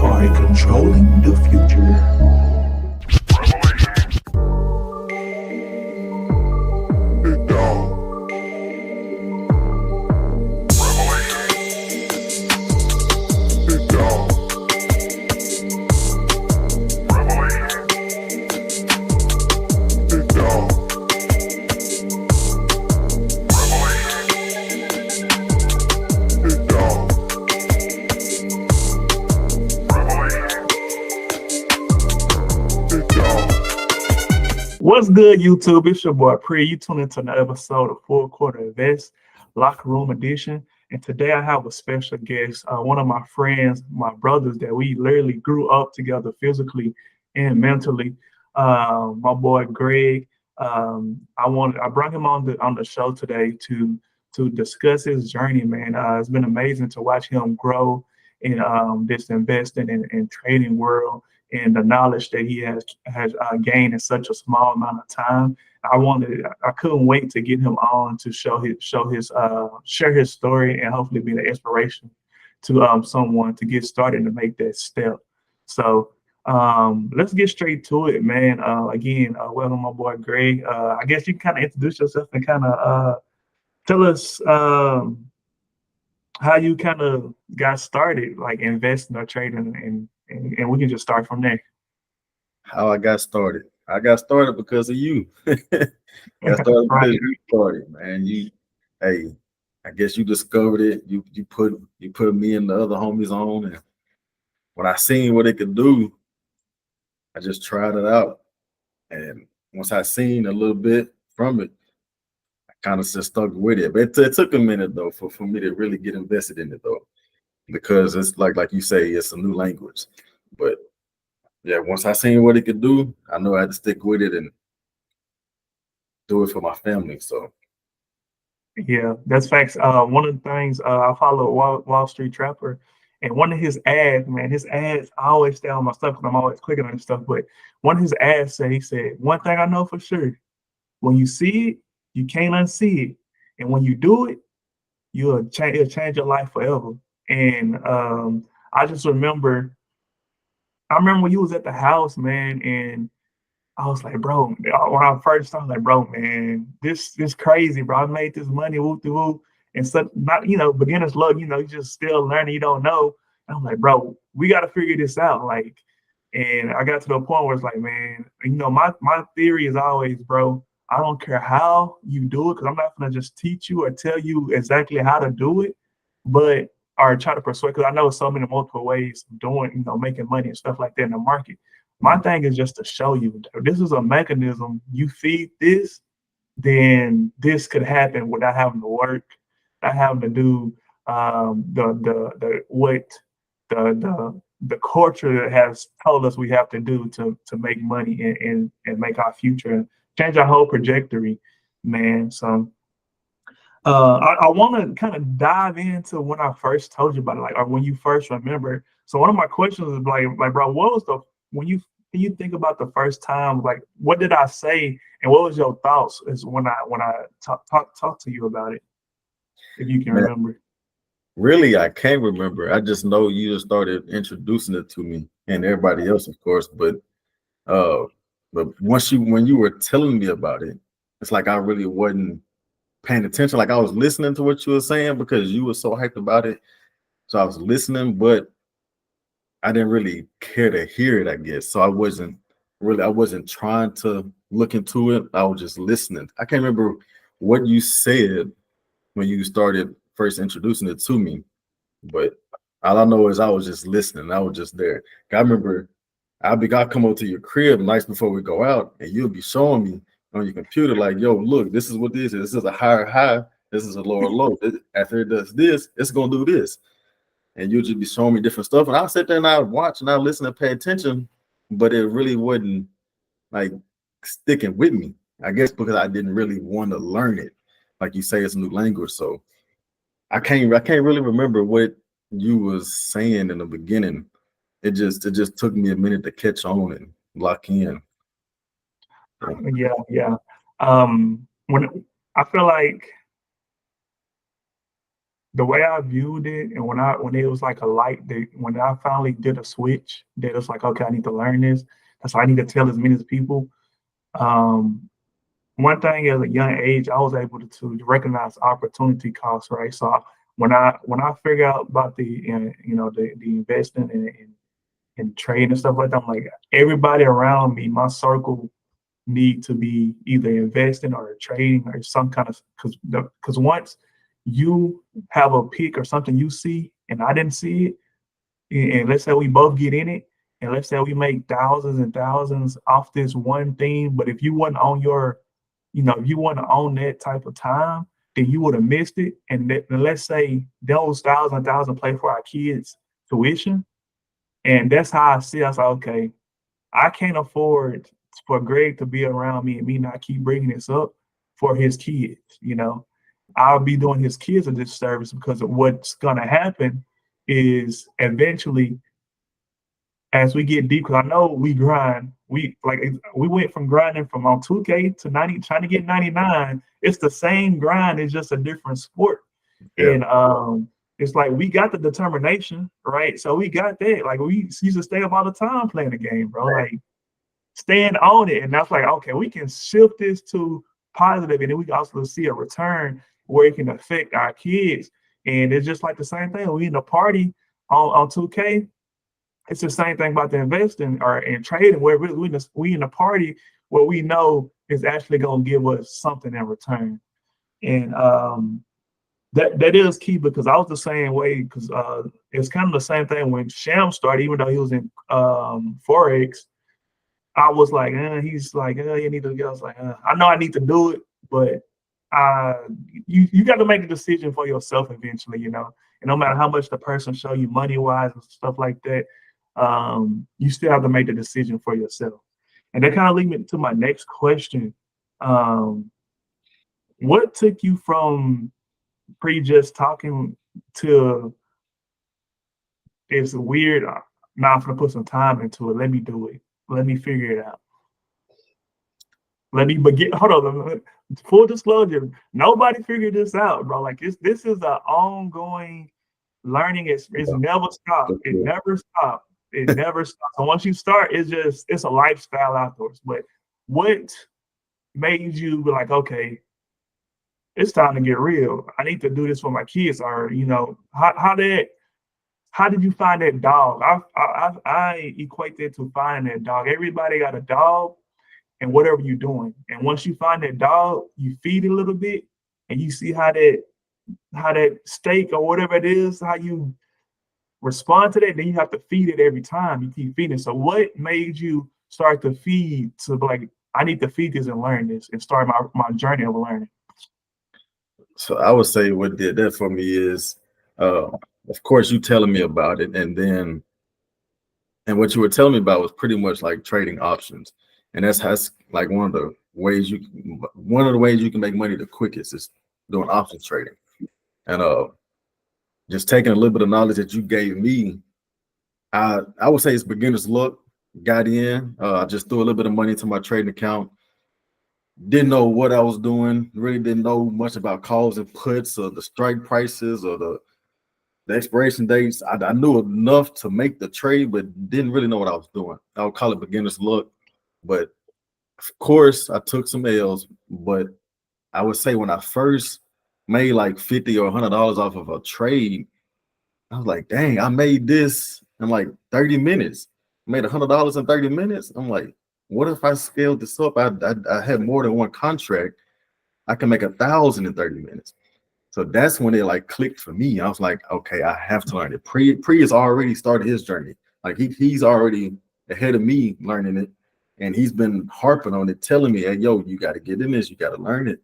are controlling the future. What's good, YouTube? It's your boy Pre. You tune into another episode of Full Quarter Invest Locker Room Edition. And today I have a special guest, one of my friends, my brothers that we literally grew up together physically and mentally. My boy Greg. I brought him on the show today to discuss his journey, man. It's been amazing to watch him grow in this investing and trading world and the knowledge that he has gained in such a small amount of time. I couldn't wait to get him on to share his story and hopefully be the inspiration to someone to get started and make that step. So let's get straight to it, man. Again, welcome my boy Greg. I guess you can kind of introduce yourself and kind of tell us how you kind of got started, like investing or trading, and we can just start from there. How I got started. I got started because of you. Got started because Right. you started, man. Hey, I guess you discovered it. You put me and the other homies on, and when I seen what it could do, I just tried it out. And once I seen a little bit from it, I kind of just stuck with it. But it took a minute though for me to really get invested in it though, because it's like you say, it's a new language. But yeah, once I seen what it could do, I know I had to stick with it and do it for my family. So Yeah, that's facts. One of the things I follow Wall Street Trapper, and one of his ads, man, his ads I always stay on my stuff because I'm always clicking on his stuff. But one of his ads he said, one thing I know for sure, when you see it, you can't unsee it, and when you do it, it'll change your life forever. And I just remember, I remember when you was at the house, man, and I was like, bro, when I first started, like, bro, man, this crazy, bro. I made this money, whoop de whoop, and so not, beginner's luck, you just still learning, you don't know. And I'm like, bro, we got to figure this out, like. And I got to the point where it's like, man, my theory is always, bro, I don't care how you do it, because I'm not gonna just teach you or tell you exactly how to do it, but or try to persuade, because I know so many multiple ways of doing, making money and stuff like that in the market. My thing is just to show you this is a mechanism. You feed this, then this could happen without having to work, not having to do the what the culture has told us we have to do to make money and make our future and change our whole trajectory, man. So I want to kind of dive into when I first told you about it, like, or when you first remember. So one of my questions is like, bro, what was the when you think about the first time, like, what did I say, and what was your thoughts is when I talk to you about it, if you can man, remember. really, I can't remember. I just know you just started introducing it to me and everybody else, of course. Uh, but when you were telling me about it, it's like I really wasn't paying attention. Like I was listening to what you were saying because you were so hyped about it. So I was listening, but I didn't really care to hear it, I guess. So I wasn't trying to look into it. I was just listening. I can't remember what you said when you started first introducing it to me. But all I know is I was just listening. I was just there. I remember I'll come over to your crib nights before we go out, and you'll be showing me on your computer, like, yo, look, this is what this is. This is a higher high. This is a lower low. After it does this, it's gonna do this. And you'll just be showing me different stuff. And I'll sit there and I'll watch and I'll listen and pay attention, but it really wasn't like sticking with me. I guess because I didn't really want to learn it. Like you say, it's a new language. So I can't really remember what you was saying in the beginning. It just took me a minute to catch on and lock in. So, Yeah. When I feel like the way I viewed it, and when it was like a light, when I finally did a switch, that it's like, okay, I need to learn this. That's why I need to tell as many as people. Um, One thing at a young age, I was able to recognize opportunity costs, right? So when I figure out about the investing and trading and stuff like that, I'm like, everybody around me, my circle, need to be either investing or trading or some kind of, because once you have a pick or something you see and I didn't see it, and let's say we both get in it, and let's say we make thousands and thousands off this one thing, but if you wasn't on if you wasn't on that type of time, then you would have missed it. And let's say those thousands and thousands play for our kids' tuition, and that's how I see. I was like, okay, I can't afford for Greg to be around me and me not keep bringing this up for his kids. I'll be doing his kids a disservice, because of what's gonna happen is eventually, as we get deep, because I know we grind, we went from grinding from on 2K to 90, trying to get 99. It's the same grind, it's just a different sport. Yeah. And it's like we got the determination, right? So we got that. Like, we used to stay up all the time playing the game, bro. Right. Like, staying on it. And that's like, okay, we can shift this to positive, and then we can also see a return where it can affect our kids. And it's just like the same thing. We in a party on 2K. It's the same thing about the investing or in trading, where we in a party where we know is actually gonna give us something in return. And that is key, because I was the same way, because it's kind of the same thing when Sham started, even though he was in Forex. I was like, he's like, you need to go. I was like, I know I need to do it, but you got to make a decision for yourself eventually, And no matter how much the person show you money wise and stuff like that, you still have to make the decision for yourself. And that kind of leads me to my next question. What took you from just talking to it's weird? Now I'm gonna put some time into it. Let me do it. Let me figure it out. Let me begin. Hold on. Full disclosure, nobody figured this out, bro. Like, this is an ongoing learning. It's never stopped. It never stopped. It never stops. So once you start, it's a lifestyle afterwards. But what made you be like, okay, it's time to get real. I need to do this for my kids. Or how did you find that dog? I equate that to finding that dog. Everybody got a dog, and whatever you're doing. And once you find that dog, you feed it a little bit, and you see how that steak or whatever it is, how you respond to that. Then you have to feed it every time you keep feeding. So what made you start to feed to like, I need to feed this and learn this and start my journey of learning? So I would say what did that for me is, of course, you telling me about it, and what you were telling me about was pretty much like trading options, and that's like one of the ways you can make money the quickest is doing options trading, and just taking a little bit of knowledge that you gave me, I would say it's beginner's luck. Got in, just threw a little bit of money into my trading account. Didn't know what I was doing. Really didn't know much about calls and puts or the strike prices or the expiration dates. I knew enough to make the trade, but didn't really know what I was doing. I would call it beginner's luck. But of course, I took some L's. But I would say when I first made like $50 or $100 off of a trade, I was like, dang, I made this in like 30 minutes. I made $100 in 30 minutes. I'm like, what if I scaled this up? I had more than one contract. I can make 1,000 in 30 minutes. So that's when it like clicked for me. I was like, okay, I have to learn it. Pre has already started his journey. Like he's already ahead of me learning it. And he's been harping on it, telling me, hey, yo, you got to get in this. You got to learn it.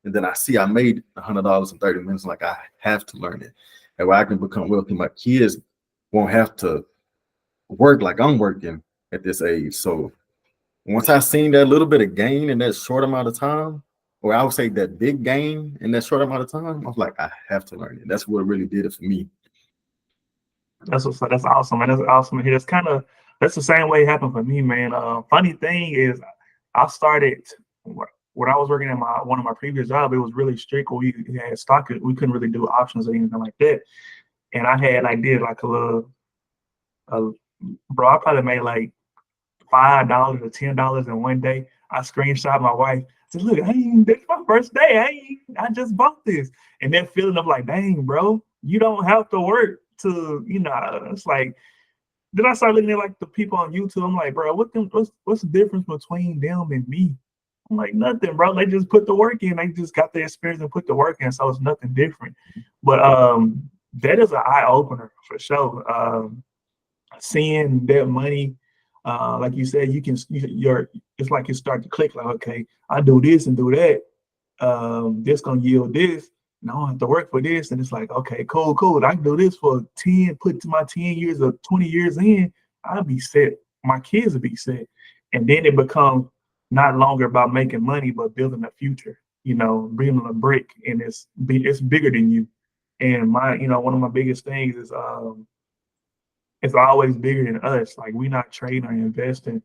And then I see I made $100 in 30 minutes. Like, I have to learn it. And where I can become wealthy, my kids won't have to work like I'm working at this age. So once I seen that little bit of gain in that short amount of time, or I would say that big gain in that short amount of time, I was like, I have to learn it. That's what really did it for me. That's awesome, man. That's awesome. That's the same way it happened for me, man. Funny thing is, I started when I was working at one of my previous jobs, it was really strict. We had stock, we couldn't really do options or anything like that. And I had like did like a little, bro, I probably made like $5 or $10 in one day. I screenshot my wife. I said, look, this my first day. I just bought this. And that feeling of like, dang, bro, you don't have to work to, it's like, then I started looking at like the people on YouTube. I'm like, bro, what's the difference between them and me? I'm like, nothing, bro. They just put the work in. They just got the experience and put the work in. So it's nothing different. But that is an eye opener for sure. Seeing that money, like you said, it's like you start to click like, okay, I do this and do that. This gonna yield this. And I don't have to work for this. And it's like, okay, cool. I can do this for 10, put my 10 years or 20 years in, I'll be set. My kids will be set. And then it becomes not longer about making money, but building a future, bringing a brick, and it's bigger than you. And one of my biggest things is it's always bigger than us. Like, we're not trading or investing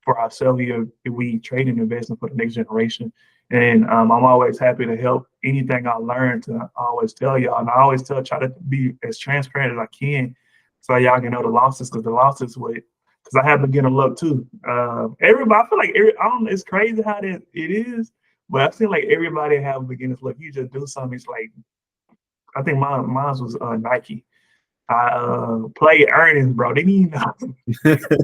for ourselves here. We trade and investing for the next generation. And I'm always happy to help anything I learn to always tell y'all. And I always try to be as transparent as I can so y'all can know the losses, because I have beginner luck too. Everybody, I feel like it's crazy how it is, but I feel like everybody have beginner's luck. You just do something. It's like, I think mine was Nike. I played earnings, bro. They didn't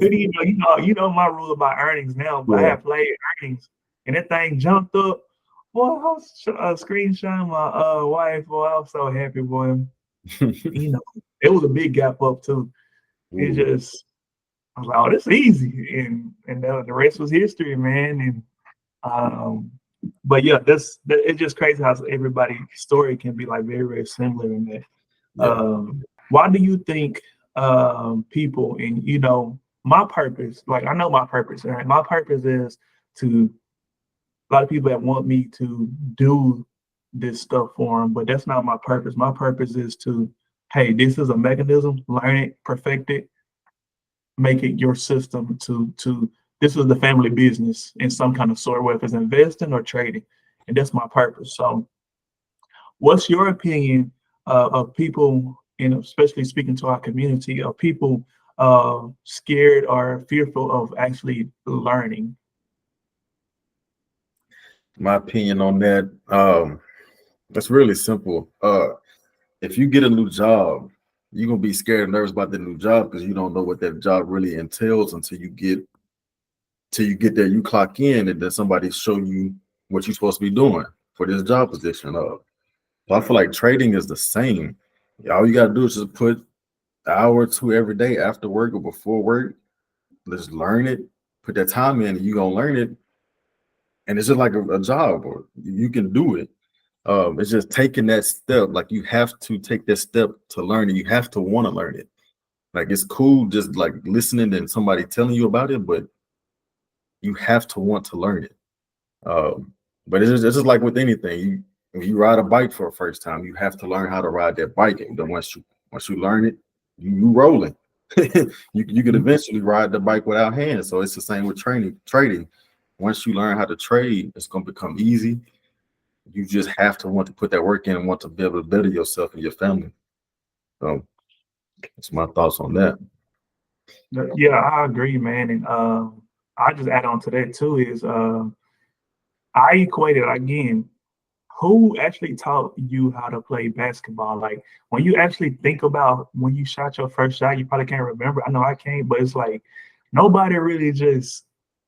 even know. You know my rule about earnings now, but I had played earnings, and that thing jumped up. Boy, I was screenshotting my wife. Boy, I was so happy, boy. It was a big gap up too. It just, I was like, oh, this is easy, and the rest was history, man. And but yeah, it's just crazy how everybody's story can be like very, very similar in that. Yeah. Why do you think people, and my purpose, like I know my purpose, right? My purpose is a lot of people that want me to do this stuff for them, but that's not my purpose. My purpose is to, hey, this is a mechanism, learn it, perfect it, make it your system to this is the family business in some kind of sort, whether it's investing or trading. And that's my purpose. So what's your opinion of people, and especially speaking to our community, of people scared or fearful of actually learning? My opinion on that, that's really simple. If you get a new job, you're gonna be scared and nervous about the new job because you don't know what that job really entails until you get there. You clock in, and then somebody show you what you're supposed to be doing for this job position. So I feel like trading is the same. All you gotta do is just put an hour or two every day after work or before work. Let's learn it. Put that time in, and you're gonna learn it. And it's just like a job, or you can do it. It's just taking that step. Like, you have to take that step to learn it. You have to want to learn it. Like, it's cool just like listening and somebody telling you about it, but you have to want to learn it. But it's just like with anything. When you ride a bike for the first time, you have to learn how to ride that bike. And then once you learn it, you rolling. you can eventually ride the bike without hands. So it's the same with trading. Once you learn how to trade, it's going to become easy. You just have to want to put that work in and want to be able to better yourself and your family. So that's my thoughts on that. Yeah, I agree, man. And I just add on to that too is I equated again, who actually taught you how to play basketball? Like, when you actually think about when you shot your first shot, you probably can't remember. I know I can't, but it's like nobody really just,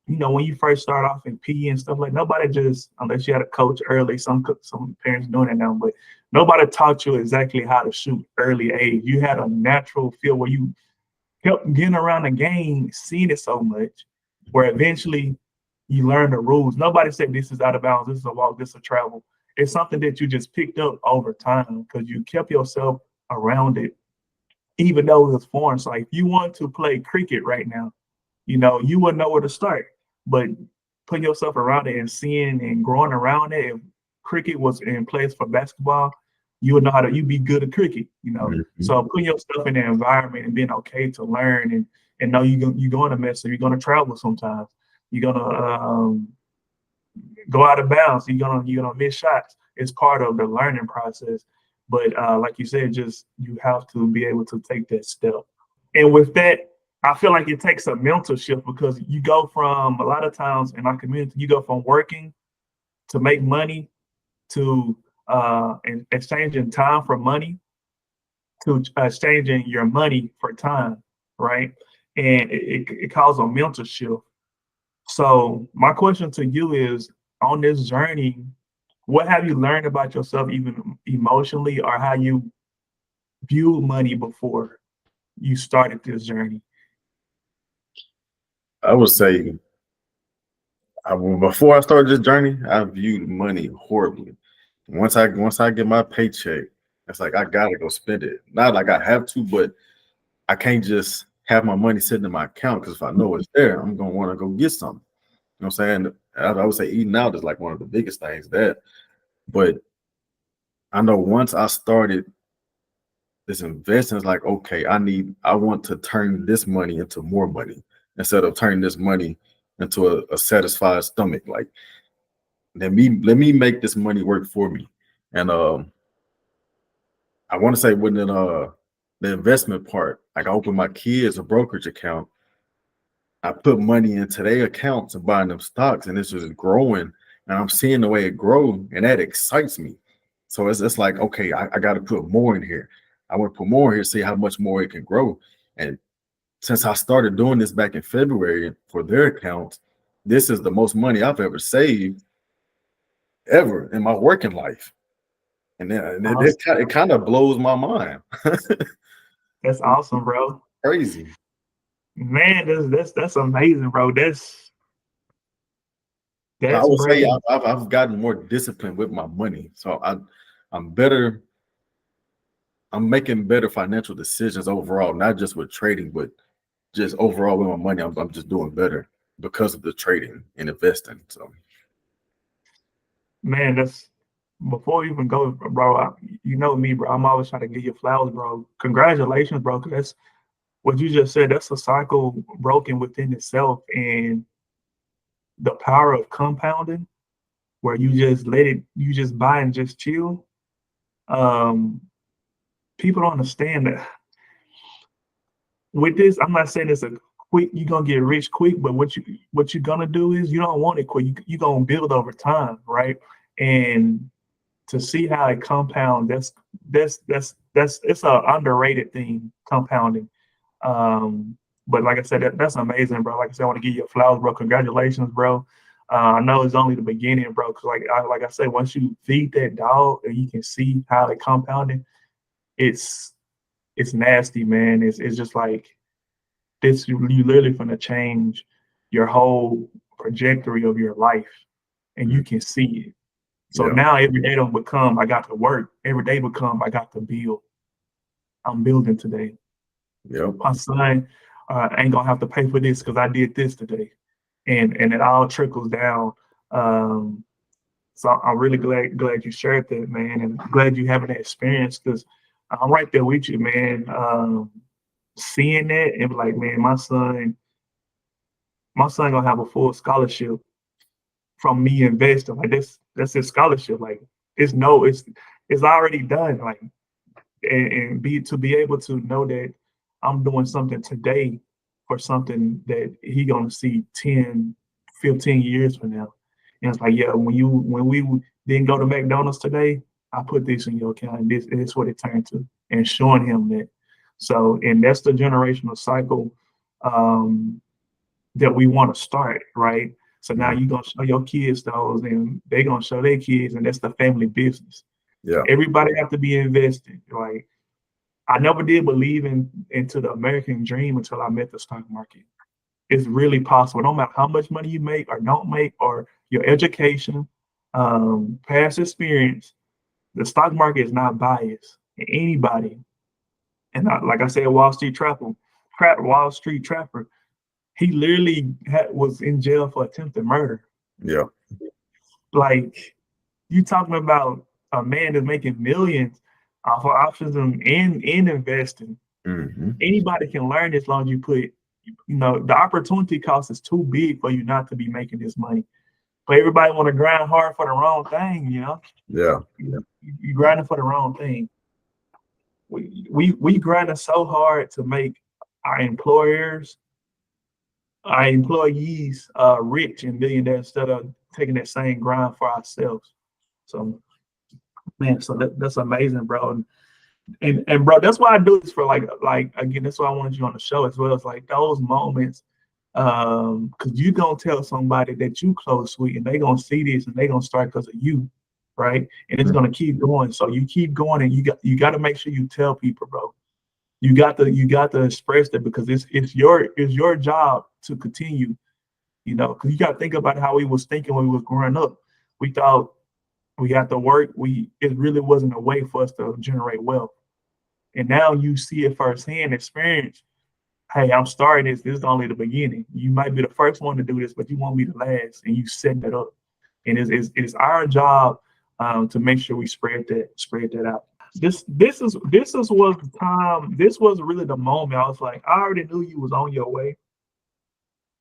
when you first start off in PE and stuff, like nobody just, unless you had a coach early, some parents doing it now, but nobody taught you exactly how to shoot early age. You had a natural feel where you kept getting around the game, seeing it so much, where eventually you learn the rules. Nobody said this is out of bounds, this is a walk, this is a travel. It's something that you just picked up over time because you kept yourself around it, even though it was foreign. So if you want to play cricket right now, you wouldn't know where to start. But putting yourself around it and seeing and growing around it, if cricket was in place for basketball, you would know you'd be good at cricket, Mm-hmm. So putting yourself in the environment and being okay to learn and know you're going to mess up, you're going to travel sometimes. You're going to go out of bounds. You're gonna miss shots. It's part of the learning process. But like you said, just you have to be able to take that step. And with that, I feel like it takes a mental shift because you go from a lot of times in our community, you go from working to make money to and exchanging time for money to exchanging your money for time, right? And it causes a mental shift. So my question to you is on this journey, what have you learned about yourself even emotionally or how you viewed money before you started this journey? I would say before I started this journey, I viewed money horribly. Once I get my paycheck, it's like I gotta go spend it. Not like I have to, but I can't just have my money sitting in my account because if I know it's there, I'm gonna want to go get something. You know what I'm saying? I would say eating out is like one of the biggest things that, but I know once I started this investing, it's like, okay, I want to turn this money into more money instead of turning this money into a satisfied stomach. Like, let me make this money work for me. And I want to say within the investment part, like I opened my kids a brokerage account. I put money into their accounts and buying them stocks, and it's just growing. And I'm seeing the way it grows, and that excites me. So it's like, okay, I got to put more in here. I want to put more here, see how much more it can grow. And since I started doing this back in February for their accounts, this is the most money I've ever saved ever in my working life. And then Awesome. it kind of blows my mind. That's awesome, bro. Crazy. Man, that's amazing, bro. I That's would say breaking. I've gotten more disciplined with my money. So I'm better. I'm making better financial decisions overall, not just with trading, but just overall with my money. I'm just doing better because of the trading and investing. So Man, that's before we even go, bro. You know me, bro. I'm always trying to give you flowers, bro. Congratulations, bro. 'Cause that's what you just said. That's a cycle broken within itself, and the power of compounding, where you just let it, you just buy and just chill. Um, People don't understand that with this. I'm not saying it's a quick. You're gonna get rich quick, but what you're gonna do is you don't want it quick. You're gonna build over time, right? And to see how it compound, that's it's a underrated thing, compounding. Um, but like I said, that's amazing, bro. Like I said, I want to give you flowers, bro. Congratulations, bro. I know it's only the beginning, bro. Cause like I said, once you feed that dog and you can see how it compounding, it's it's nasty, man. It's just like this. You literally gonna change your whole trajectory of your life, and you can see it. So yeah, now every day don't become I got to work. Every day become I got to build. I'm building today. yeah, My son ain't gonna have to pay for this because I did this today, and it all trickles down. Um, so I'm really glad you shared that, man, and glad you having that experience because I'm right there with you, man. Seeing that and be like, man, my son gonna have a full scholarship from me investing. Like that's his scholarship. Like it's already done. Like and be able to know that I'm doing something today for something that he gonna see 10, 15 years from now. And it's like, yeah, when we didn't go to McDonald's today, I put this in your account and this is what it turned to and showing him that. So and that's the generational cycle um, that we want to start, right? So now mhm, you're gonna show your kids those and they're gonna show their kids, and that's the family business. yeah, Everybody have to be invested. Like I never did believe into the American dream until I met the stock market. It's really possible. No matter how much money you make or don't make, or your education, past experience, the stock market is not biased. Anybody, and like I said, Wall Street Trapper, he literally was in jail for attempted murder. yeah, Like you talking about a man that's making millions off of options and investing. hmm, Anybody can learn as long as you put, the opportunity cost is too big for you not to be making this money. But everybody want to grind hard for the wrong thing, you know. Yeah. You grinding for the wrong thing. We grinding so hard to make our employers, our employees rich and millionaires instead of taking that same grind for ourselves. So man, so that's amazing, bro. And bro, that's why I do this for like again, that's why I wanted you on the show as well. It's like those moments, because you gonna tell somebody that you close with, and they gonna see this and they gonna start because of you, right? And it's gonna keep going. So you keep going, and you got to make sure you tell people, bro. You got to express that because it's your job to continue, you know. Because you got to think about how we was thinking when we was growing up. We thought we had to work. It really wasn't a way for us to generate wealth. And now you see it firsthand, experience. Hey, I'm starting this. This is only the beginning. You might be the first one to do this, but you won't be the last. And you setting it up. And it's our job to make sure we spread that out. This was the time. This was really the moment. I was like, I already knew you was on your way.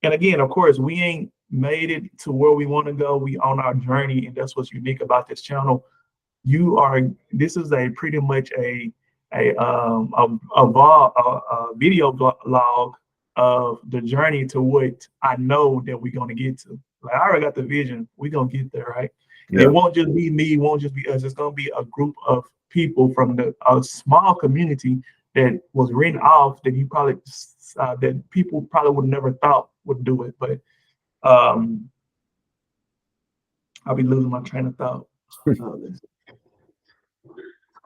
And again, of course, we ain't made it to where we want to go. We on our journey, and that's what's unique about this channel. This is a pretty much a video blog of the journey to what I know that we're gonna get to. Like I already got the vision. We're gonna get there, right? Yeah. It won't just be me, it won't just be us. It's gonna be a group of people from a small community that was written off that that people probably would never thought would do it. But I'll be losing my train of thought.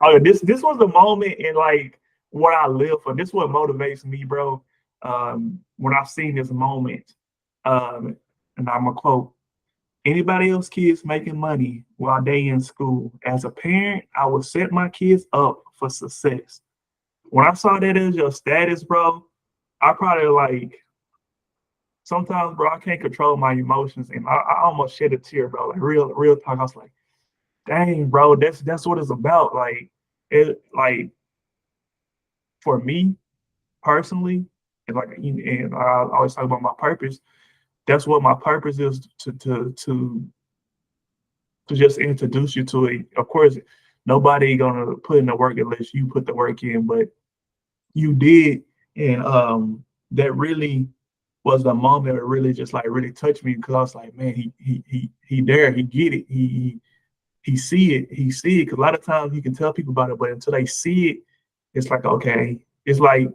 Oh, this was the moment in like what I live for. This is what motivates me, bro. When I've seen this moment, and I'm gonna quote: "Anybody else kids making money while they in school? As a parent, I would set my kids up for success." When I saw that as your status, bro, I probably like. Sometimes, bro, I can't control my emotions, and I almost shed a tear, bro. Like real talk. I was like, dang, bro, that's what it's about. Like for me personally, and I always talk about my purpose. That's what my purpose is to just introduce you to it. Of course, nobody gonna put in the work unless you put the work in, but you did, and that really was the moment that really just like really touched me because I was like, man, he there, he get it, he see it. Because a lot of times you can tell people about it, but until they see it, it's like, okay, it's like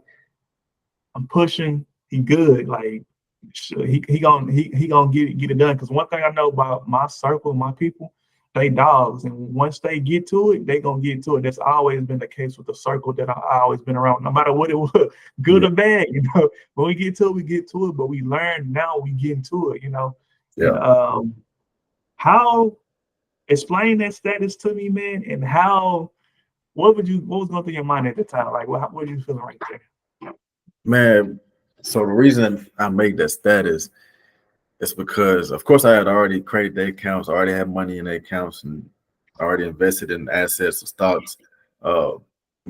I'm pushing, he good, like he gonna get it done. Because one thing I know about my circle, my people, they dogs, and once they get to it, they gonna get to it. That's always been the case with the circle that I always been around, no matter what it was, good or bad. You know, when we get to it, we get to it. But we learn now, we get into it. You know, yeah. And, how explain that status to me, man, and what was going through your mind at the time? Like, what were you feeling right there? Man, so the reason I made that status is because, of course, I had already created the accounts, I already had money in the accounts, and already invested in assets and stocks. But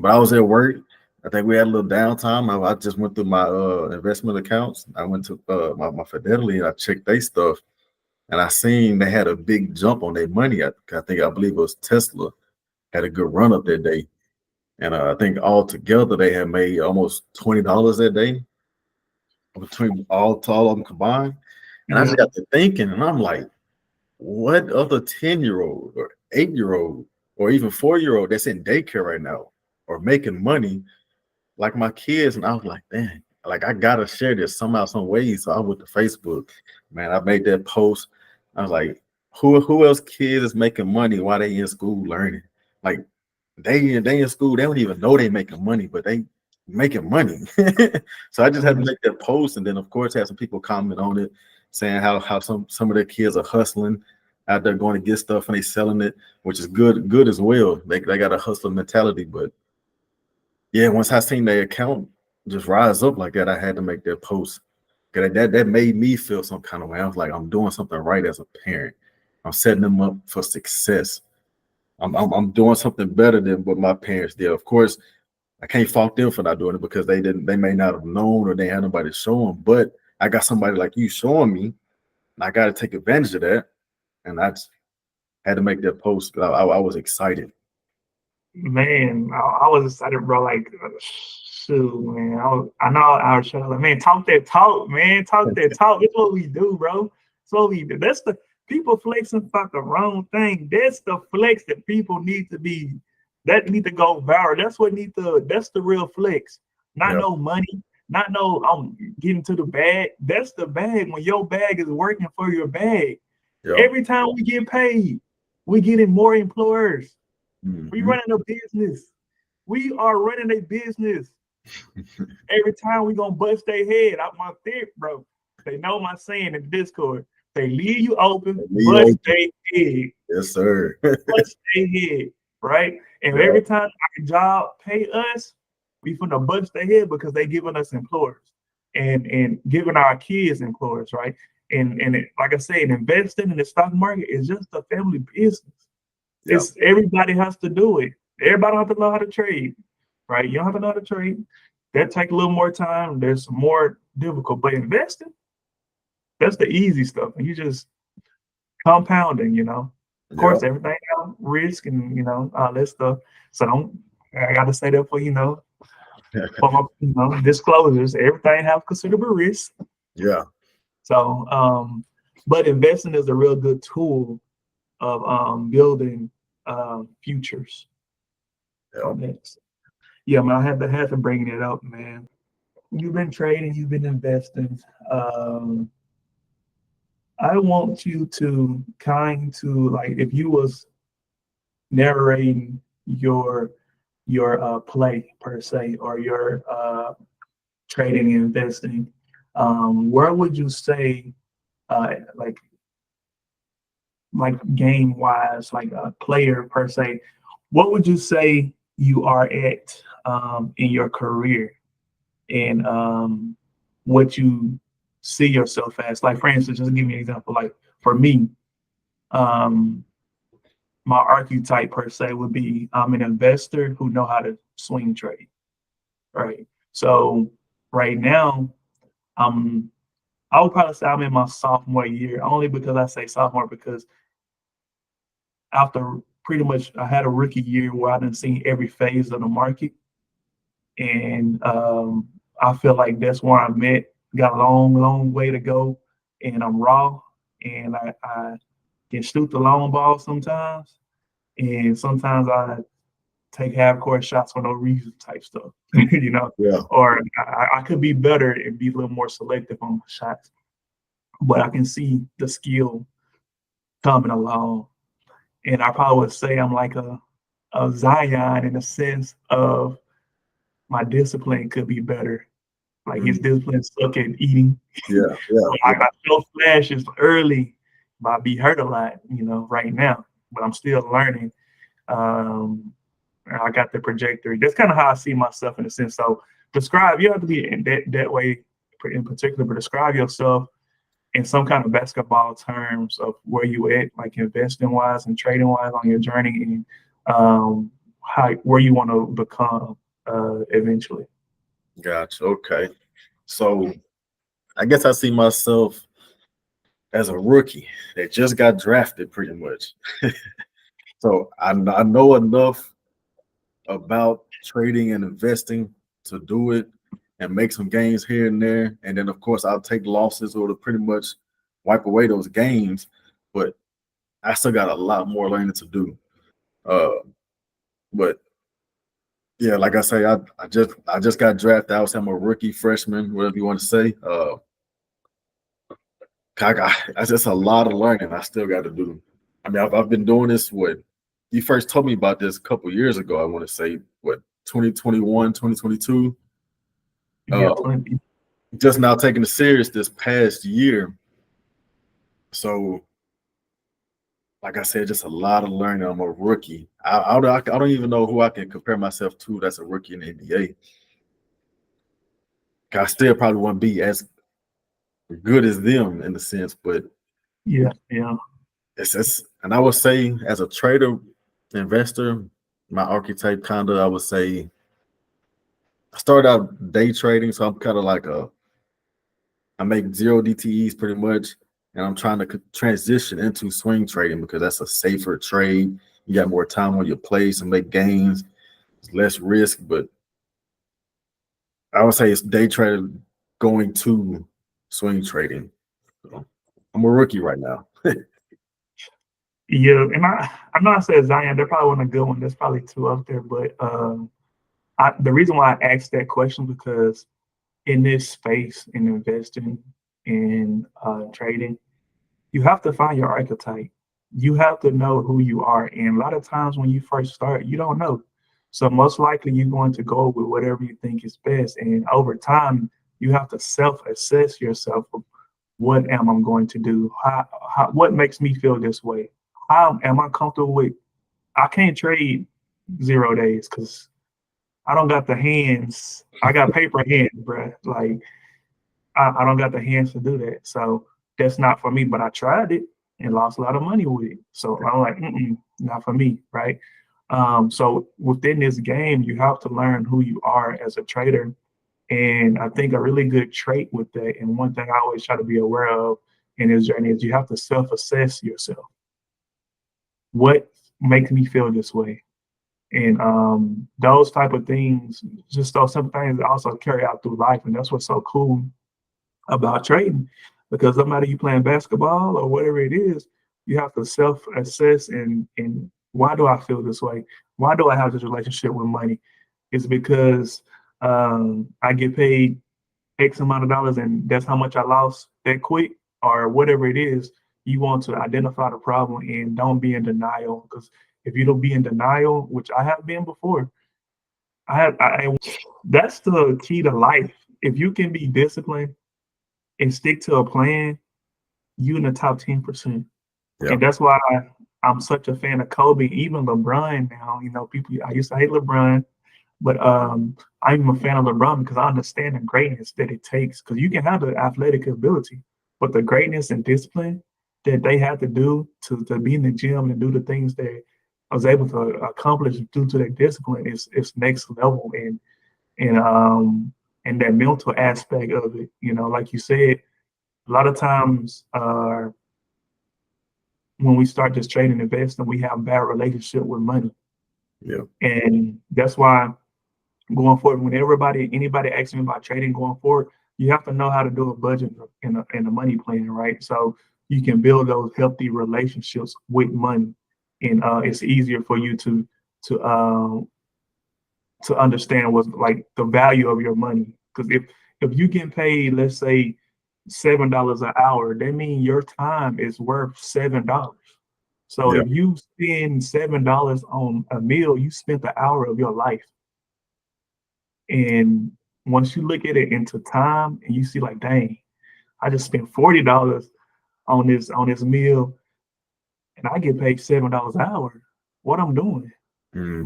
I was at work. I think we had a little downtime. I just went through my investment accounts. I went to my Fidelity and I checked their stuff, and I seen they had a big jump on their money. I believe it was Tesla had a good run up that day, and I think all together they had made almost $20 that day between all of them combined. And I just got to thinking, and I'm like, what other 10-year-old or 8-year-old or even 4-year-old that's in daycare right now or making money like my kids? And I was like, dang, like I gotta share this somehow, some way. So I went to Facebook, man. I made that post. I was like, who else kids is making money while they in school learning? Like they in school, they don't even know they making money, but they making money. So I just had to make that post, and then of course had some people comment on it, saying how some of their kids are hustling out there, going to get stuff and they selling it, which is good as well. They got a hustler mentality. But yeah, once I seen their account just rise up like that, I had to make that post. That made me feel some kind of way. I was like, I'm doing something right as a parent. I'm setting them up for success. I'm doing something better than what my parents did. Of course, I can't fault them for not doing it because they may not have known or they had nobody to show them. But I got somebody like you showing me, and I got to take advantage of that. and I had to make that post. I was excited. Man, I was excited, bro. Like, shoot, man. I know I was trying to like, man, talk that talk, man. Talk that talk. It's what we do, bro. It's what we do. That's the people flexing fuck the wrong thing. That's the flex that people need to be, that need to go viral. That's the real flex. Not Yeah, no money, not no I'm getting to the bag. That's the bag when your bag is working for your bag. yeah. Every time we get paid, we getting more employers. We Mhm. running a business. We are running a business. Every time we gonna bust their head out my thick, bro. They know my saying in Discord. They leave you open, Leave bust open. their head, Yes, sir. bust their head, right? And Yeah, every time our job pay us, we finna bust their head because they giving us employers and giving our kids employers, right? And like I said, investing in the stock market is just a family business. yeah, It's everybody has to do it. Everybody don't have to know how to trade, right? You don't have to know how to trade. That take a little more time. There's some more difficult, but investing, that's the easy stuff. And you just compounding, you know. Of yeah. course, everything got risk and all that stuff. So don't I gotta say that for my disclosures. Everything have considerable risk. Yeah, So but investing is a real good tool of building futures. yeah. So next. Yeah, man, I had to bring it up, man. You've been trading, you've been investing. Um, I want you to like if you was narrating your play per se or your trading and investing, where would you say like game wise, like a player per se, what would you say you are at in your career? And what you see yourself as. Like, for instance, just give me an example. Like for me, um, my archetype per se would be I'm an investor who know how to swing trade, right? So right now, um, I would probably say I'm in my sophomore year, only because I say sophomore because after pretty much I had a rookie year where I didn't see every phase of the market. And I feel like that's where I'm at. Got a long way to go, and I'm raw, and I can shoot the long ball sometimes, and sometimes I take half court shots for no reason type stuff, Yeah. or I could be better and be a little more selective on my shots, but I can see the skill coming along, and I probably would say I'm like a Zion in the sense of my discipline could be better. Like his Mhm. discipline suck at eating. Yeah, yeah, So I yeah. got no flashes early, but I be hurt a lot, right now. But I'm still learning. Um, I got the trajectory. That's kind of how I see myself in a sense. So describe. You have to be in that way in particular, but describe yourself in some kind of basketball terms of where you at, like investing wise and trading wise on your journey, and how where you want to become eventually. Gotcha. Okay. So I guess I see myself as a rookie that just got drafted pretty much. So I know enough about trading and investing to do it and make some gains here and there. And then, of course, I'll take losses or to pretty much wipe away those gains. But I still got a lot more learning to do. Uh, but yeah, like I say, I just got drafted. I was I'm a rookie, freshman, whatever you want to say. That's just a lot of learning I still got to do. I mean, I've been doing this. What you first told me about this a couple years ago. I want to say what 2021, 2022. Yeah, Uh, 20. just now taking it serious this past year. So, like I said, just a lot of learning. I'm a rookie. I don't even know who I can compare myself to that's a rookie in the NBA. I still probably won't be as good as them in the sense, but Yeah, yeah. and I would say as a trader, investor, my archetype kind of I would say I started out day trading, so I'm kind of like I make zero DTEs pretty much, and I'm trying to transition into swing trading because that's a safer trade. You got more time on your plate to make gains, it's less risk. But I would say it's day trader going to swing trading. So I'm a rookie right now. Yeah, and I'm not saying Zion, they're probably one of the good one. There's probably two up there, but the reason why I asked that question because in this space in investing in trading, you have to find your archetype. You have to know who you are, and a lot of times when you first start, you don't know. So most likely you're going to go with whatever you think is best, and over time you have to self-assess yourself. What am I going to do? What makes me feel this way? How am I comfortable with? I can't trade 0 days because I don't got the hands. I got paper hands, bruh. Like I don't got the hands to do that. So that's not for me. But I tried it and lost a lot of money with it. So I'm like, not for me, right? So within this game, you have to learn who you are as a trader. And I think a really good trait with that, and one thing I always try to be aware of in this journey is you have to self-assess yourself. What makes me feel this way? And those type of things, just those simple things that also carry out through life. And that's what's so cool about trading. Because no matter you playing basketball or whatever it is, you have to self-assess and why do I feel this way? Why do I have this relationship with money? It's because I get paid X amount of dollars and that's how much I lost that quick or whatever it is. You want to identify the problem and don't be in denial. Because if you don't be in denial, which I have been before, that's the key to life. If you can be disciplined and stick to a plan, you in the top 10%. Yeah. And that's why I'm such a fan of Kobe, even LeBron now. You know, people I used to hate LeBron, but I'm a fan of LeBron because I understand the greatness that it takes. Because you can have the athletic ability, but the greatness and discipline that they had to do to be in the gym and do the things they was able to accomplish due to their discipline is next level. And that mental aspect of it, you know, like you said, a lot of times when we start just trading and investing, we have a bad relationship with money. Yeah. And that's why going forward, when anybody asks me about trading going forward, you have to know how to do a budget and a money plan, right? So you can build those healthy relationships with money, and it's easier for you to understand what's like the value of your money. Because if you get paid, let's say $7 an hour, that means your time is worth $7. So Yeah. if you spend $7 on a meal, you spent the hour of your life. And once you look at it into time and you see like, dang, I just spent $40 on this meal and I get paid $7 an hour. What I'm doing? Mhm.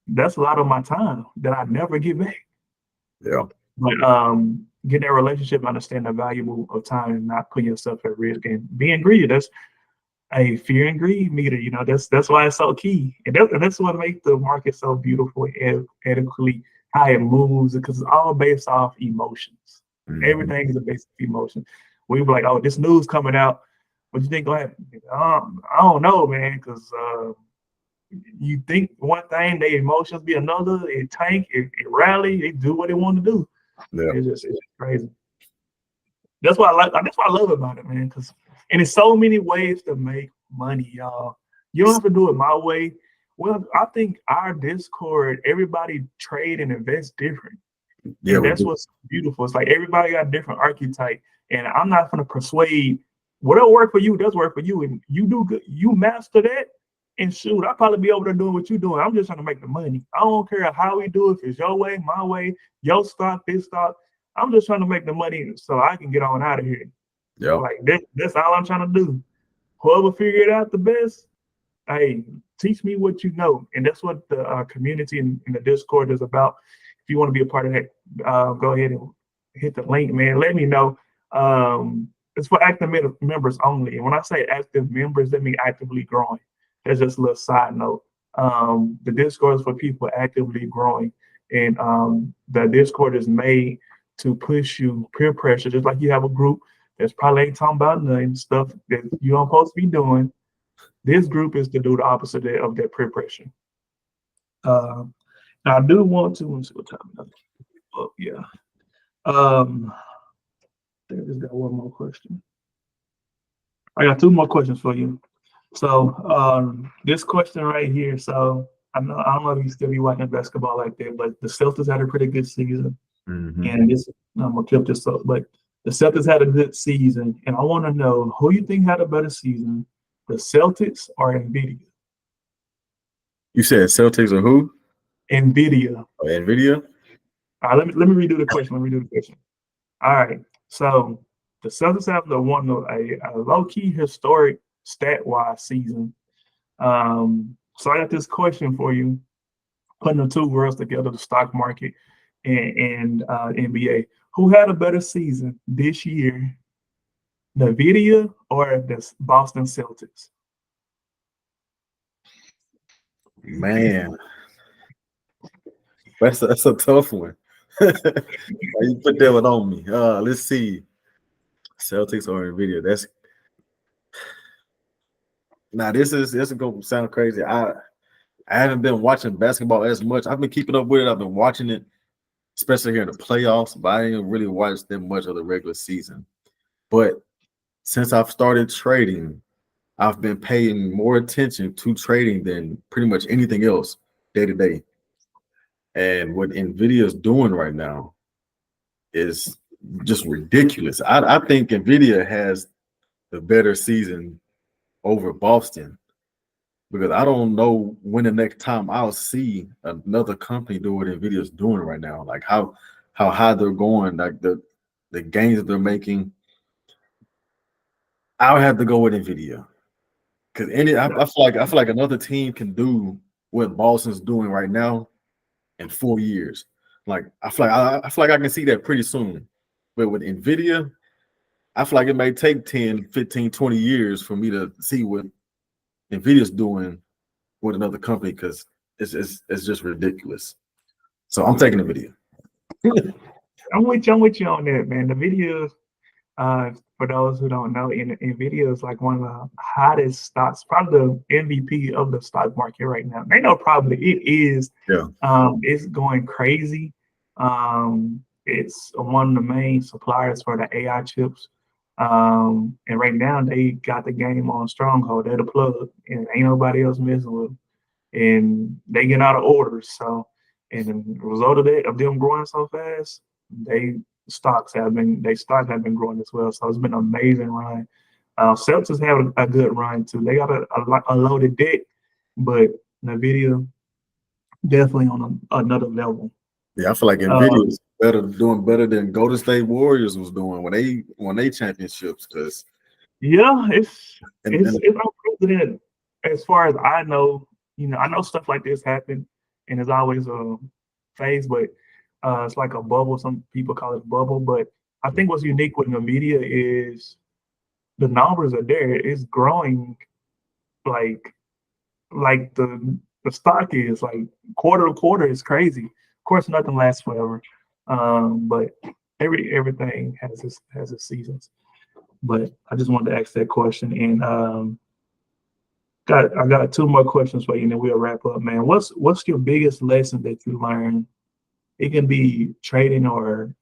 That's a lot of my time that I never get back. Yeah. But get that relationship, understand the value of time and not putting yourself at risk and being greedy. That's a fear and greed meter. You know, that's why it's so key. And that's what makes the market so beautiful and adequately how it moves, because it's all based off emotions. Mhm. Everything is based off emotion. We were like, oh, this news coming out. What you think gonna happen? I don't know, man, because you think one thing, their emotions be another. It tank, it rally, they do what they want to do. Yeah. It's just crazy. That's what I like. That's what I love about it, man. And it's so many ways to make money, y'all. You don't have to do it my way. Well, I think our Discord, everybody trade and invest different. Yeah. And that's what's beautiful. It's like everybody got a different archetype. And I'm not gonna persuade whatever work for you does work for you. And you do good, you master that. And shoot, I'll probably be over there doing what you're doing. I'm just trying to make the money. I don't care how we do it, if it's your way, my way, your stock, this stock. I'm just trying to make the money so I can get on out of here. Yeah. Like that's all I'm trying to do. Whoever figure it out the best, hey, teach me what you know. And that's what the community in the Discord is about. If you want to be a part of that, go ahead and hit the link, man. Let me know. It's for active members only. And when I say active members, that means actively growing. That's just a little side note. The Discord is for people actively growing. And the Discord is made to push you peer pressure, just like you have a group that's probably ain't talking about nothing, stuff that you don't supposed to be doing. This group is to do the opposite of that peer pressure. Now I do want to, let's see what time it is. Oh, yeah. I just got one more question. I got two more questions for you. So this question right here. So I don't know if you still be watching basketball like that, but the Celtics had a pretty good season. And this, I'm gonna clip this up, but the Celtics had a good season, and I want to know who you think had a better season, the Celtics or Nvidia? You said Celtics or who? Nvidia. Oh, Nvidia? All right, let me redo the question. All right, so the Celtics have won a low key historic stat wise season. So I got this question for you, putting the two worlds together, the stock market and NBA. Who had a better season this year, NVIDIA or the Boston Celtics? Man, that's a tough one. You put that one on me. Let's see. Celtics or Nvidia. That's now this is gonna sound crazy. I haven't been watching basketball as much. I've been keeping up with it. I've been watching it, especially here in the playoffs, but I didn't really watch that much of the regular season. But since I've started trading, I've been paying more attention to trading than pretty much anything else day to day. And what Nvidia is doing right now is just ridiculous. I think Nvidia has the better season over Boston because I don't know when the next time I'll see another company do what Nvidia is doing right now, like how high they're going, like the gains that they're making. I'll have to go with Nvidia because I feel like another team can do what Boston's doing right now in 4 years. Like I feel like I can see that pretty soon. But with Nvidia, I feel like it may take 10, 15, 20 years for me to see what Nvidia's doing with another company because it's just ridiculous. So I'm taking Nvidia. I'm with you on that, man. The video, for those who don't know, Nvidia is like one of the hottest stocks, probably the MVP of the stock market right now. They know probably it is. Yeah. It's going crazy. It's one of the main suppliers for the AI chips. And right now they got the game on stronghold. They're the plug, and ain't nobody else messing with them. And they get out of orders. So, and the result of that, of them growing so fast, stocks have been growing as well. So it's been an amazing run. Celtics have a good run too. They got a loaded deck, but NVIDIA definitely on another level. Yeah, I feel like Nvidia is doing better than Golden State Warriors was doing when they championships. Because it's unprecedented as far as I know. You know, I know stuff like this happen, and it's always a phase, but it's like a bubble. Some people call it a bubble, but I think what's unique with NVIDIA is the numbers are there. It's growing like the stock is like quarter to quarter is crazy. Of course, nothing lasts forever, but everything has its seasons. But I just wanted to ask that question, and I got two more questions for you, and then we'll wrap up, man. What's your biggest lesson that you learned? It can be trading or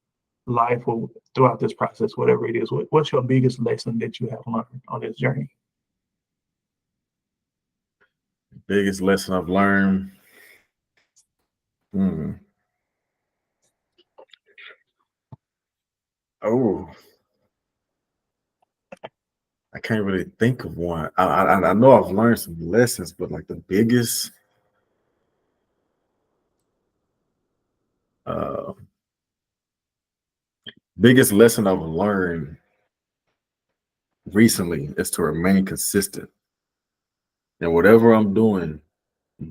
life or throughout this process, whatever it is. What's your biggest lesson that you have learned on this journey? biggest lesson I've learned. Oh, I can't really think of one. I know I've learned some lessons, but like the biggest lesson I've learned recently is to remain consistent. And whatever I'm doing,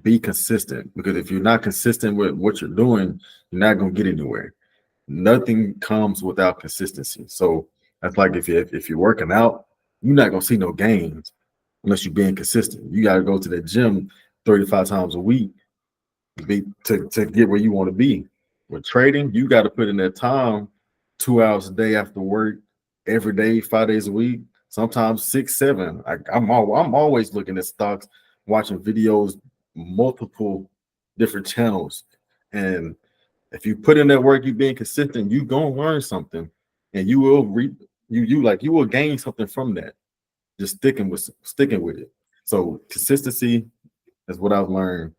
be consistent. Because if you're not consistent with what you're doing, you're not gonna get anywhere. Nothing comes without consistency. So that's like if you're working out, you're not gonna see no gains unless you're being consistent. You gotta go to the gym 35 times a week to get where you want to be. With trading, you got to put in that time, 2 hours a day after work, every day, 5 days a week, sometimes 6, 7. I'm always looking at stocks, watching videos, multiple different channels. And if you put in that work, you being consistent, you gonna learn something, and you will you will gain something from that. Just sticking with it. So consistency is what I've learned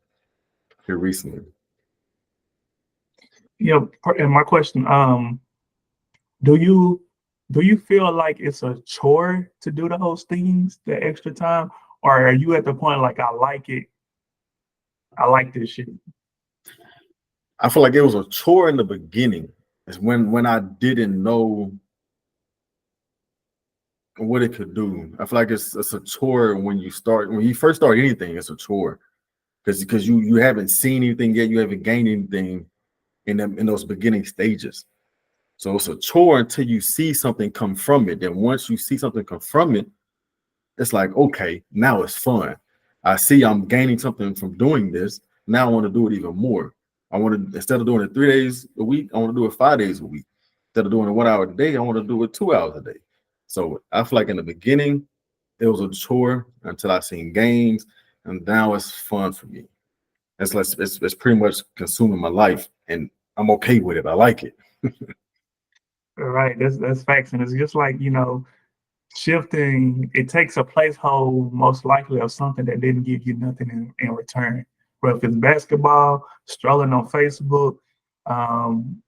here recently. And my question, do you feel like it's a chore to do those things, the extra time, or are you at the point like I like it, I like this shit? I feel like it was a chore in the beginning. It's when I didn't know what it could do. I feel like it's a chore when you first start anything. It's a chore because you haven't seen anything yet. You haven't gained anything in those beginning stages. So it's a chore until you see something come from it. Then once you see something come from it, it's like, okay, now it's fun. I see I'm gaining something from doing this. Now I want to do it even more. I want to, instead of doing it 3 days a week, I want to do it 5 days a week. Instead of doing it 1 hour a day, I want to do it 2 hours a day. So I feel like in the beginning, it was a chore until I seen gains, and now it's fun for me. It's pretty much consuming my life, and I'm okay with it. I like it. Right, that's facts, and it's just like shifting. It takes a placehold, most likely, of something that didn't give you nothing in return. Well, if it's basketball, strolling on Facebook, um,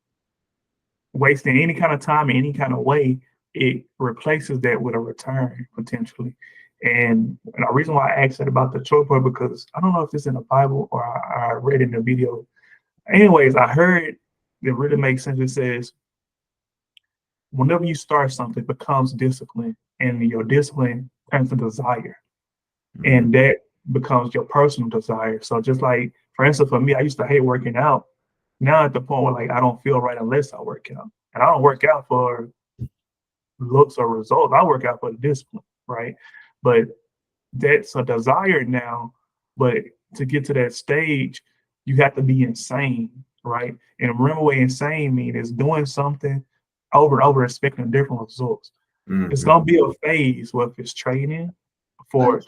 wasting any kind of time in any kind of way, it replaces that with a return potentially. And the reason why I asked that about the chore part, because I don't know if it's in the Bible or I read in the video. Anyways, I heard it really makes sense. It says, whenever you start something, it becomes discipline, and your discipline turns to desire, and that becomes your personal desire. So just like, for instance, for me, I used to hate working out. Now at the point where like I don't feel right unless I work out, and I don't work out for looks or results. I work out for the discipline, right? But that's a desire now. But to get to that stage, you have to be insane, right? And remember what insane means is doing something over and over, expecting different results. It's gonna be a phase, whether it's trading or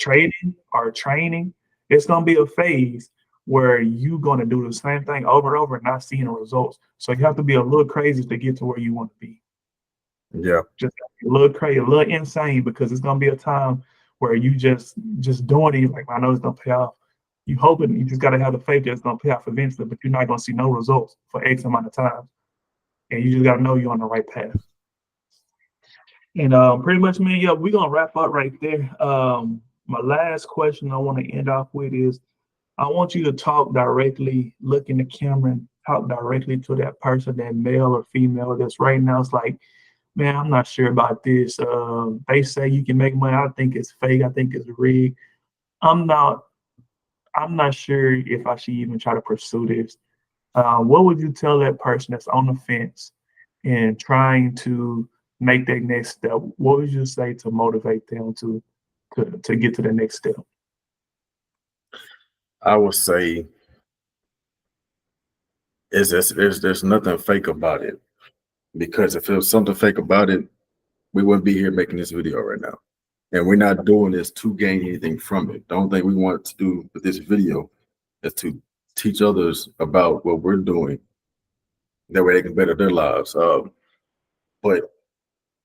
training, it's gonna be a phase where you're gonna do the same thing over and over and not seeing the results. So you have to be a little crazy to get to where you want to be. Yeah. Just a little crazy, a little insane, because it's gonna be a time where you just doing it, like I know it's gonna pay off. You hoping, you just gotta have the faith that it's gonna pay off eventually, but you're not gonna see no results for X amount of time. And you just gotta know you're on the right path. And pretty much, man, yeah, we're gonna wrap up right there. My last question I want to end off with is, I want you to talk directly, look in the camera and talk directly to that person, that male or female that's right now. It's like, man, I'm not sure about this. They say you can make money. I think it's fake. I think it's rigged. I'm not sure if I should even try to pursue this. What would you tell that person that's on the fence and trying to make that next step? What would you say to motivate them to get to the next step? I would say there's nothing fake about it, because if there was something fake about it, we wouldn't be here making this video right now. And we're not doing this to gain anything from it. The only thing we want to do with this video is to teach others about what we're doing. That way they can better their lives. But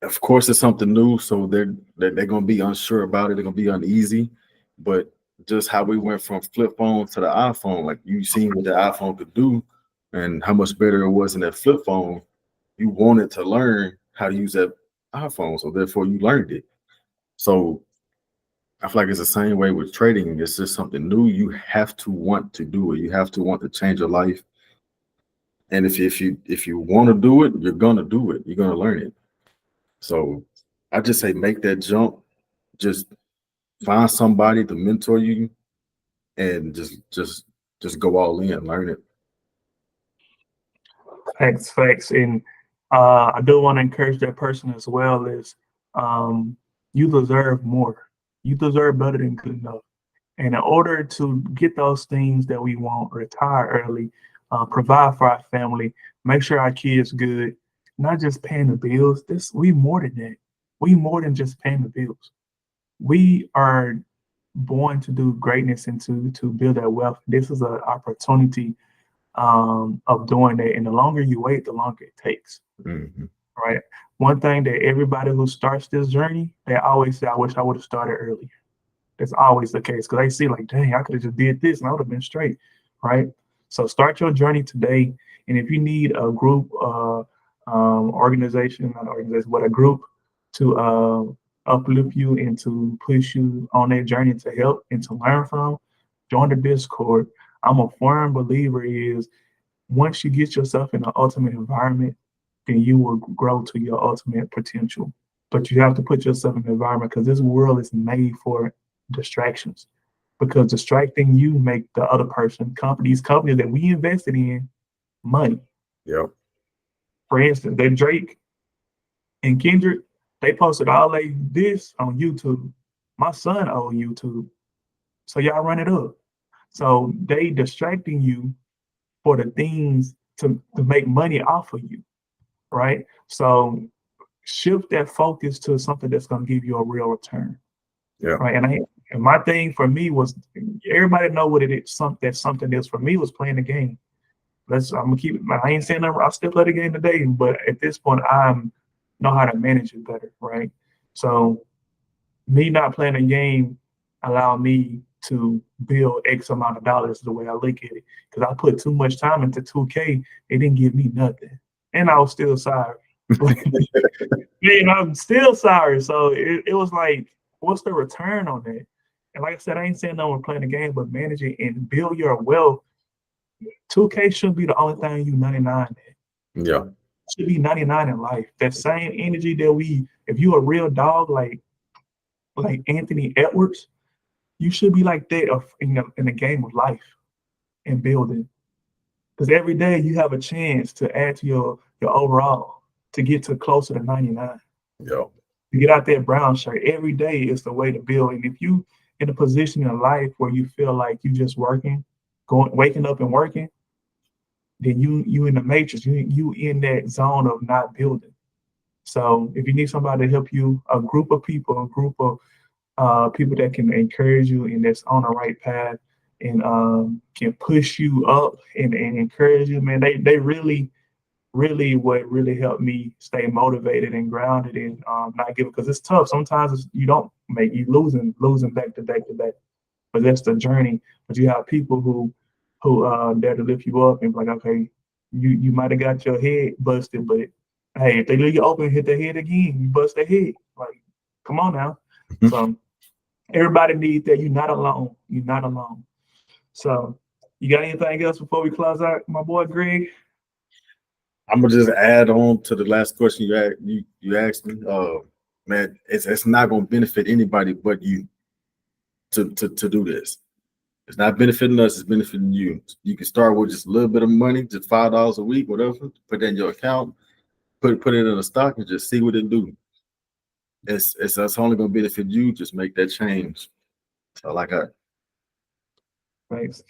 of course, it's something new, so they're going to be unsure about it. They're going to be uneasy. But just how we went from flip phone to the iPhone, like you seen what the iPhone could do and how much better it was in that flip phone, you wanted to learn how to use that iPhone, so therefore you learned it. So I feel like it's the same way with trading. It's just something new. You have to want to do it. You have to want to change your life. And if you want to do it, you're gonna do it. You're gonna learn it. So I just say make that jump. Just find somebody to mentor you, and just go all in, learn it. Facts. And I do want to encourage that person as well, is you deserve more. You deserve better than good enough. And in order to get those things that we want, retire early, provide for our family, make sure our kids good, not just paying the bills. We more than that. we more than just paying the bills. We are born to do greatness and to build that wealth. This is an opportunity of doing that. And the longer you wait, the longer it takes. Mm-hmm. Right. One thing that everybody who starts this journey, they always say, I wish I would have started earlier. That's always the case because they see like, dang, I could have just did this and I would have been straight. Right. So start your journey today. And if you need a group, organization, not organization, but a group to uplift you and to push you on that journey to help and to learn from, join the Discord. I'm a firm believer is once you get yourself in an ultimate environment, then you will grow to your ultimate potential. But you have to put yourself in the environment because this world is made for distractions. Because distracting you make the other person, companies that we invested in, money. Yep. For instance, that Drake and Kendrick, they posted all this on YouTube. My son owns YouTube. So y'all run it up. So they distracting you for the things to make money off of you, right? So shift that focus to something that's going to give you a real return. Yeah. Right. And my thing for me was everybody know what it is. Something else for me was playing the game. I'm gonna keep it. I ain't saying I'll still play the game today, but at this point, I know how to manage it better. Right. So me not playing the game allowed me to build X amount of dollars the way I look at it. Because I put too much time into 2K, it didn't give me nothing. And I was still sorry. I'm still sorry. So it was like, what's the return on that? And like I said, I ain't saying no one playing the game, but manage it and build your wealth. 2K shouldn't be the only thing you 99 at. Yeah. Should be 99 in life. That same energy that if you a real dog like Anthony Edwards, you should be like that in the game of life and building. Because every day you have a chance to add to your overall to get to closer to 99. Yeah. You get out that brown shirt. Every day is the way to build. And if you in a position in life where you feel like you just waking up and working, then you in the matrix. You in that zone of not building. So if you need somebody to help you, a group of people people that can encourage you and that's on the right path and can push you up and encourage you, man, they really what really helped me stay motivated and grounded and not give it because it's tough. Sometimes you losing back to back to back, but that's the journey. But you have people who there to lift you up and be like, okay, you might have got your head busted, but hey, if they leave you open, hit their head again, you bust their head. Like, come on now. So everybody needs that. You're not alone. You're not alone. So you got anything else before we close out, my boy Greg? I'm gonna just add on to the last question you asked me. Man, it's not gonna benefit anybody but you to do this. It's not benefiting us, it's benefiting you. You can start with just a little bit of money, just $5 a week, whatever, put that in your account, put it in a stock and just see what it do. It's only gonna benefit you, just make that change. So like Thanks.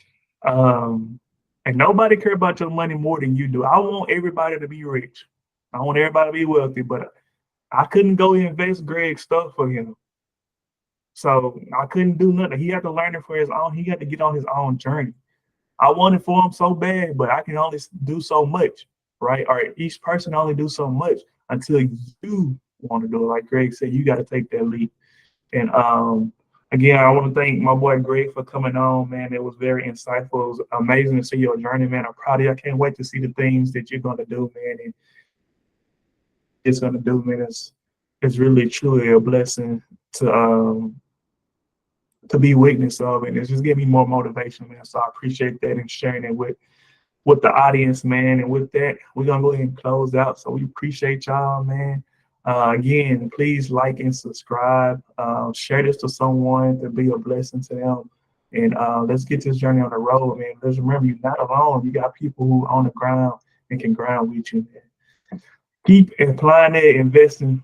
And nobody care about your money more than you do. I want everybody to be rich. I want everybody to be wealthy, but I couldn't go invest Greg's stuff for him. So I couldn't do nothing. He had to learn it for his own. He had to get on his own journey. I wanted for him so bad, but I can only do so much, right? Or each person only do so much until you want to do it. Like Greg said, you got to take that leap. And again, I want to thank my boy Greg for coming on, man. It was very insightful. It was amazing to see your journey, man. I'm proud of you. I can't wait to see the things that you're going to do, man. And it's going to do, man. It's really, truly a blessing to be witness of, and it's just giving me more motivation, man. So I appreciate that and sharing it with the audience, man. And with that, we're going to go ahead and close out. So we appreciate y'all, man. Again, please like and subscribe. Share this to someone to be a blessing to them. And let's get this journey on the road, man. Let's remember, you're not alone. You got people who are on the ground and can ground with you, man. Keep applying it, investing.